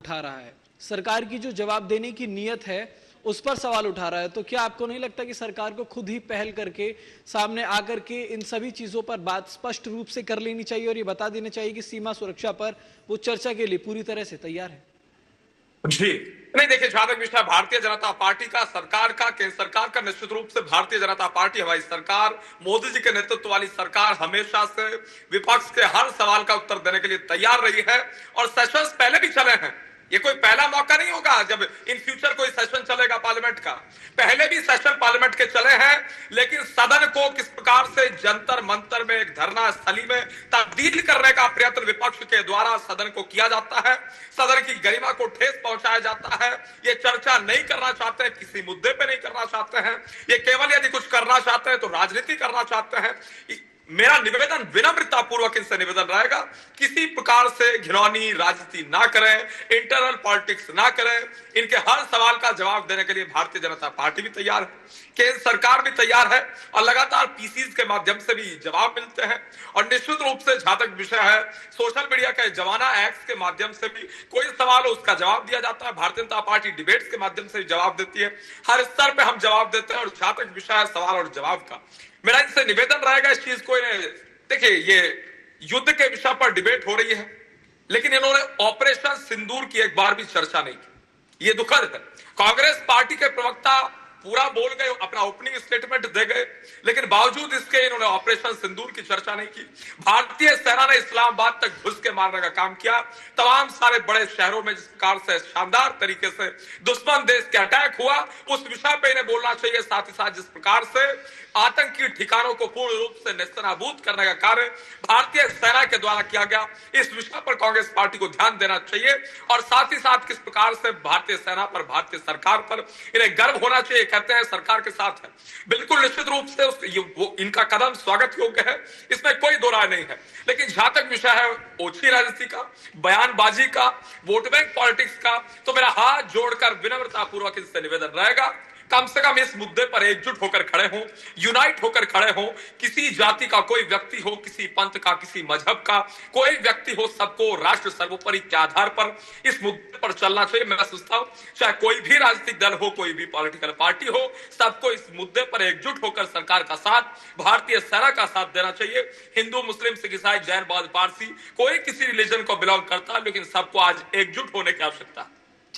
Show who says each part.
Speaker 1: उठा रहा है, सरकार की जो जवाब देने की नीयत है उस पर सवाल उठा रहा है। तो क्या आपको नहीं लगता कि सरकार को खुद ही पहल करके सामने आकर के इन सभी चीजों पर बात स्पष्ट रूप से कर लेनी चाहिए और ये बता देना चाहिए कि सीमा सुरक्षा पर वो चर्चा के लिए पूरी तरह से तैयार है?
Speaker 2: जी नहीं, देखिए, जहां तक विषय भारतीय जनता पार्टी का, सरकार का, केंद्र सरकार का, निश्चित रूप से भारतीय जनता पार्टी, हमारी सरकार, मोदी जी के नेतृत्व वाली सरकार हमेशा से विपक्ष के हर सवाल का उत्तर देने के लिए तैयार रही है। और सेशंस पहले भी चले हैं, ये कोई पहला मौका नहीं होगा जब इन फ्यूचर कोई सेशन चलेगा पार्लियामेंट का। पहले भी सेशन पार्लियामेंट के चले हैं, लेकिन सदन को किस प्रकार से जंतर मंतर में, एक धरना स्थली में तब्दील करने का प्रयत्न विपक्ष के द्वारा सदन को किया जाता है, सदन की गरिमा को ठेस पहुंचाया जाता है। ये चर्चा नहीं करना चाहते हैं, किसी मुद्दे पे नहीं करना चाहते हैं, ये केवल यदि कुछ करना चाहते हैं तो राजनीति करना चाहते हैं। मेरा निवेदन, विनम्रता पूर्वक इनसे निवेदन रहेगा, किसी प्रकार से घिनौनी राजनीति ना करें, इंटरनल पॉलिटिक्स ना करें। इनके हर सवाल का जवाब देने के लिए भारतीय जनता पार्टी भी तैयार है, केंद्र सरकार भी तैयार है, और लगातार पीसीज के माध्यम से भी जवाब मिलते हैं। और निश्चित रूप से जहां तक विषय है सोशल मीडिया के जमाना एक्ट के माध्यम से भी कोई सवाल हो उसका जवाब दिया जाता है। भारतीय जनता पार्टी डिबेट्स के माध्यम से जवाब देती है, हर स्तर पर हम जवाब देते हैं। और जहां तक विषय है सवाल और जवाब का, मेरा इनसे निवेदन रहेगा इस चीज को, देखिए, ये युद्ध के विषय पर डिबेट हो रही है, लेकिन इन्होंने ऑपरेशन सिंदूर की एक बार भी चर्चा नहीं की। ये दुखद है। कांग्रेस पार्टी के प्रवक्ता पूरा बोल गए, अपना ओपनिंग स्टेटमेंट दे गए, लेकिन बावजूद इसके इन्होंने ऑपरेशन सिंदूर की चर्चा नहीं की। भारतीय सेना ने इस्लामाबाद तक घुस के मारने का काम किया, तमाम सारे बड़े शहरों में जिस प्रकार से शानदार तरीके से दुश्मन देश के अटैक हुआ, उस विषय पे इन्हें बोलना चाहिए। साथ ही साथ जिस प्रकार से आतंकी ठिकानों को पूर्ण रूप से नेस्तनाबूद करने का कार्य भारतीय सेना के द्वारा किया गया, इस विषय पर कांग्रेस पार्टी को ध्यान देना चाहिए। और साथ ही साथ किस प्रकार से भारतीय सेना पर, भारतीय सरकार पर इन्हें गर्व होना चाहिए, कहते हैं सरकार के साथ है। बिल्कुल निश्चित रूप से इनका कदम स्वागत योग्य है, इसमें कोई दो राय नहीं है। लेकिन जहां तक विषय है ओछी राजनीति का, बयानबाजी का, वोट बैंक पॉलिटिक्स का, तो मेरा हाथ जोड़कर विनम्रता पूर्वक इनसे निवेदन रहेगा, कम से कम इस मुद्दे पर एकजुट होकर खड़े हों, यूनाइट होकर खड़े हों। किसी जाति का कोई व्यक्ति हो, किसी पंथ का, किसी मजहब का कोई व्यक्ति हो, सबको राष्ट्र सर्वोपरि के आधार पर इस मुद्दे पर चलना चाहिए। मैं सोचता हूं चाहे कोई भी राजनीतिक दल हो, कोई भी पॉलिटिकल पार्टी हो, सबको इस मुद्दे पर एकजुट होकर सरकार का साथ, भारतीय सेना का साथ देना चाहिए। हिंदू, मुस्लिम, सिख, ईसाई, जैन, बौद्ध, पारसी, कोई किसी रिलीजन को बिलोंग करता है, लेकिन सबको आज एकजुट होने की आवश्यकता है।